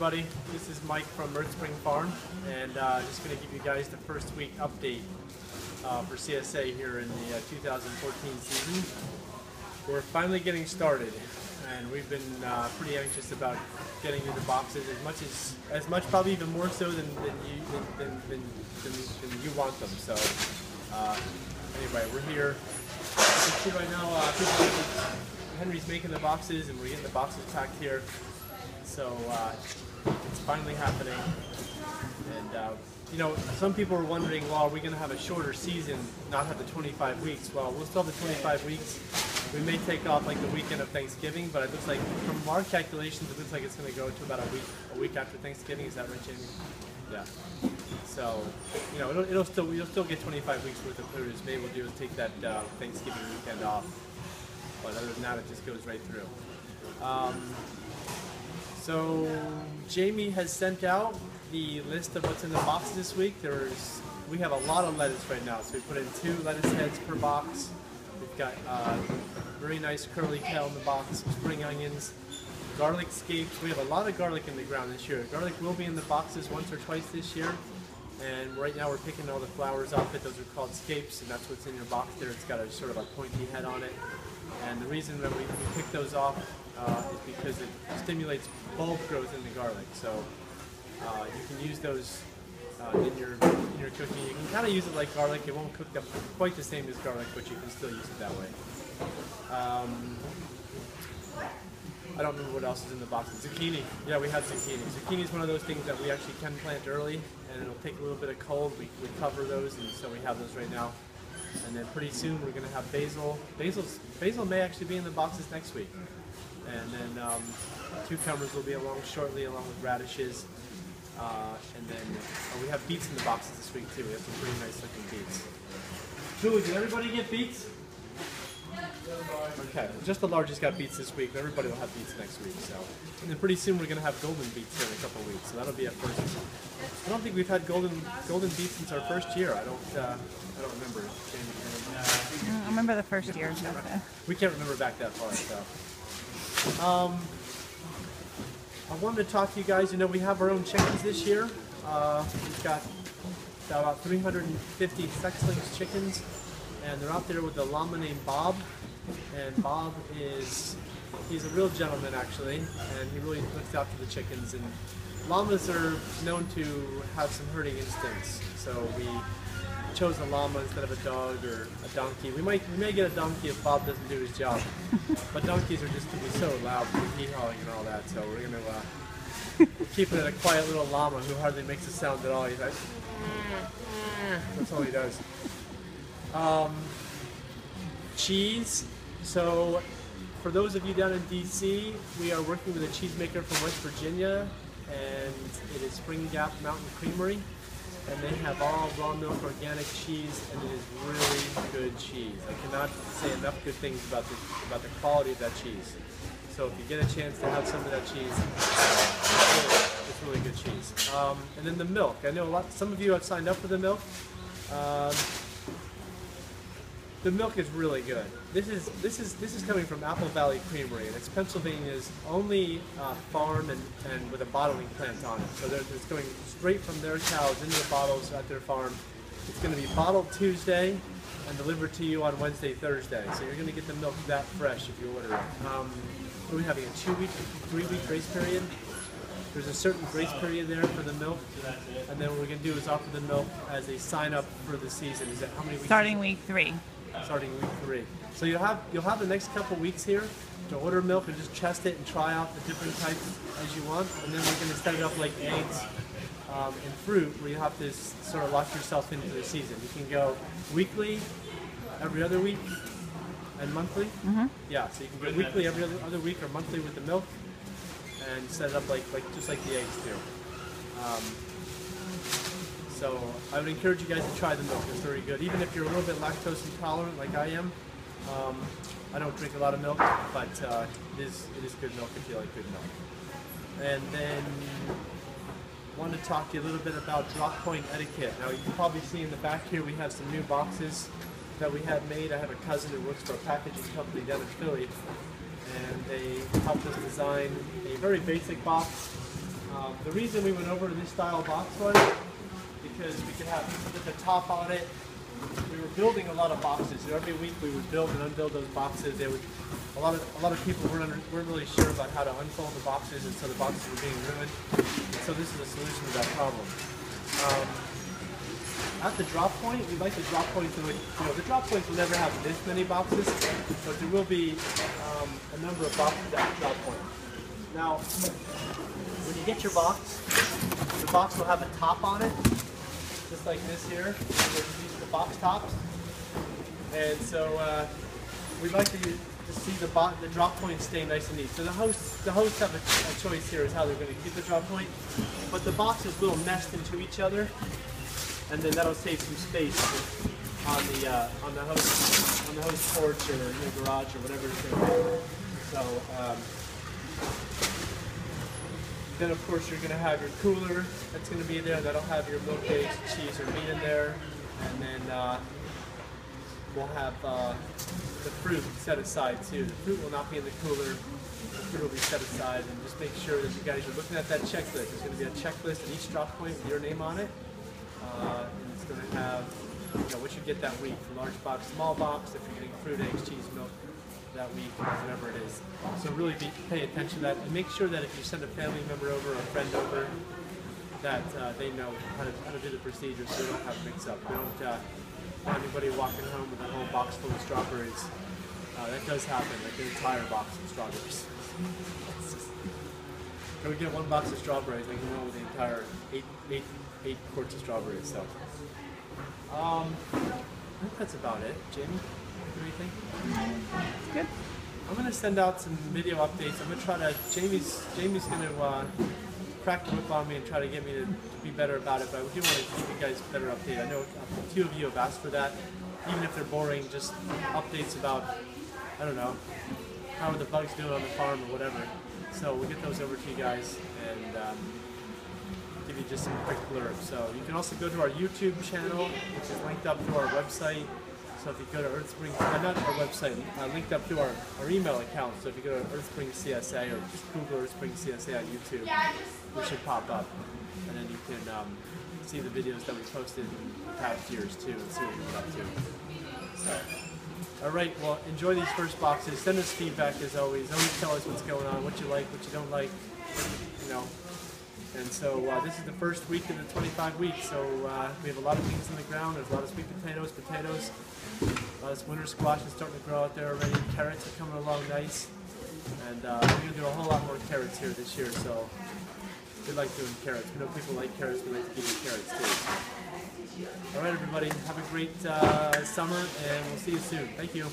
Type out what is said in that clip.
everybody. This is Mike from Earth Spring Farm, and just going to give you guys the first week update for CSA here in the 2014 season. We're finally getting started, and we've been pretty anxious about getting into boxes as much, probably even more so than you want them. So anyway, we're here. You can see right now, Henry's making the boxes, and we're getting the boxes packed here. So it's finally happening. And you know, some people are wondering, well, are we going to have a shorter season, not have the 25 weeks? Well, we'll still have the 25 weeks. We may take off like the weekend of Thanksgiving, but it looks like, from our calculations, it looks like it's going to go to about a week after Thanksgiving. Is that right, Jamie? Yeah. So, you know, you'll still get 25 weeks worth of produce. Maybe we'll do is take that Thanksgiving weekend off. But other than that, it just goes right through. So Jamie has sent out the list of what's in the boxes this week. We have a lot of lettuce right now, so we put in 2 lettuce heads per box. We've got very nice curly kale in the box, some spring onions, garlic scapes. We have a lot of garlic in the ground this year. Garlic will be in the boxes once or twice this year, and right now we're picking all the flowers off it. Those are called scapes, and that's what's in your box there. It's got a sort of a pointy head on it, and the reason that we pick those off is because it stimulates bulb growth in the garlic. So you can use those in your cooking. You can kind of use it like garlic. It won't cook up quite the same as garlic, but you can still use it that way. I don't remember what else is in the box. Zucchini. Yeah, we have zucchini. Zucchini is one of those things that we actually can plant early, and it'll take a little bit of cold. We cover those, and so we have those right now. And then pretty soon we're going to have basil. Basil may actually be in the boxes next week. And then cucumbers will be along shortly, along with radishes. And then we have beets in the boxes this week too. We have some pretty nice looking beets. Julie, did everybody get beets? Okay, just the largest got beets this week, but everybody will have beets next week. So, and then pretty soon we're going to have golden beets here in a couple of weeks. So that'll be a first. I don't think we've had golden beets since our first year. I don't remember. I remember the first year. We can't remember back that far. So. I wanted to talk to you guys. You know, we have our own chickens this year. We've got about 350 sexlings chickens, and they're out there with a llama named Bob. And Bob he's a real gentleman actually, and he really looks after the chickens. And llamas are known to have some herding instincts, so we chose a llama instead of a dog or a donkey. We may get a donkey if Bob doesn't do his job. But donkeys are just to be so loud with hee-hawing and all that, so we're going to keep it a quiet little llama who hardly makes a sound at all. He's like, that's all he does. Cheese. So for those of you down in DC, we are working with a cheesemaker from West Virginia, and it is Spring Gap Mountain Creamery. And they have all raw milk organic cheese, and it is really good cheese. I cannot say enough good things about the quality of that cheese. So if you get a chance to have some of that cheese, it's really good cheese. And then the milk. I know some of you have signed up for the milk. The milk is really good. This is coming from Apple Valley Creamery, and it's Pennsylvania's only farm and with a bottling plant on it. So it's going straight from their cows into the bottles at their farm. It's going to be bottled Tuesday and delivered to you on Wednesday, Thursday. So you're going to get the milk that fresh if you order it. We're having a 2-week, 3-week grace period. There's a certain grace period there for the milk, and then what we're going to do is offer the milk as a sign up for the season. Is that how many weeks? Starting week 3. Starting week 3. So you'll have the next couple weeks here to order milk and just test it and try out the different types as you want, and then we're going to set it up like eggs and fruit, where you have to sort of lock yourself into the season. You can go weekly, every other week, and monthly. Mm-hmm. Yeah, so you can go weekly, every other week, or monthly with the milk, and set it up just like the eggs do. So I would encourage you guys to try the milk. It's very good. Even if you're a little bit lactose intolerant like I am, I don't drink a lot of milk, but it is good milk if you like good milk. And then I want to talk to you a little bit about drop point etiquette. Now you can probably see in the back here we have some new boxes that we had made. I have a cousin who works for a packaging company down in Philly, and they helped us design a very basic box. The reason we went over to this style box was because we could have the top on it. We were building a lot of boxes. So every week we would build and unbuild those boxes. They would, a lot of people weren't really sure about how to unfold the boxes, and so the boxes were being ruined. And so this is a solution to that problem. At the drop point, we like the drop point to, the drop points will never have this many boxes, but there will be a number of boxes at the drop point. Now, when you get your box, the box will have a top on it, just like this here. These are the box tops. And so we'd like to see the drop point stay nice and neat. So the hosts have a choice here as how they're going to keep the drop point, but the boxes will nest into each other, and then that'll save some space on the host porch or in the garage or whatever it's going to be. So then of course you're going to have your cooler that's going to be there. That'll have your milk-based cheese or meat in there, and then we'll have the fruit set aside too. The fruit will not be in the cooler. The fruit will be set aside, and just make sure that you guys are looking at that checklist. There's going to be a checklist at each drop point with your name on it. And it's going to have what you get that week, large box, small box, if you're getting fruit, eggs, cheese, milk that week, whatever it is. So really pay attention to that, and make sure that if you send a family member over or a friend over, that they know how to do the procedure so they don't have mix-up. They don't want anybody walking home with a whole box full of strawberries. That does happen, like the entire box of strawberries. Can we get one box of strawberries? They can go with the entire eight quarts of strawberries. So, I think that's about it. Jamie, what do you think? Good. I'm gonna send out some video updates. I'm gonna try to. Jamie's gonna crack the whip on me and try to get me to be better about it. But I do want to give you guys a better update. I know a few of you have asked for that, even if they're boring. Just updates about, I don't know, how are the bugs doing on the farm or whatever. So we'll get those over to you guys and give you just some quick blurbs. So you can also go to our YouTube channel, which is linked up to our website. So if you go to EarthSpring, not our website, linked up to our email account. So if you go to EarthSpring CSA or just Google EarthSpring CSA on YouTube, it should pop up. And then you can see the videos that we posted in past years too and see what we've been up to. So, all right, well, enjoy these first boxes. Send us feedback as always. Always tell us what's going on, what you like, what you don't like, And so this is the first week of the 25 weeks. So we have a lot of things in the ground. There's a lot of sweet potatoes. A lot of winter squash is starting to grow out there already. Carrots are coming along nice. And we're going to do a whole lot more carrots here this year. So we like doing carrots. We know people like carrots. We like to give you carrots too. So. All right, everybody. Have a great summer, and we'll see you soon. Thank you.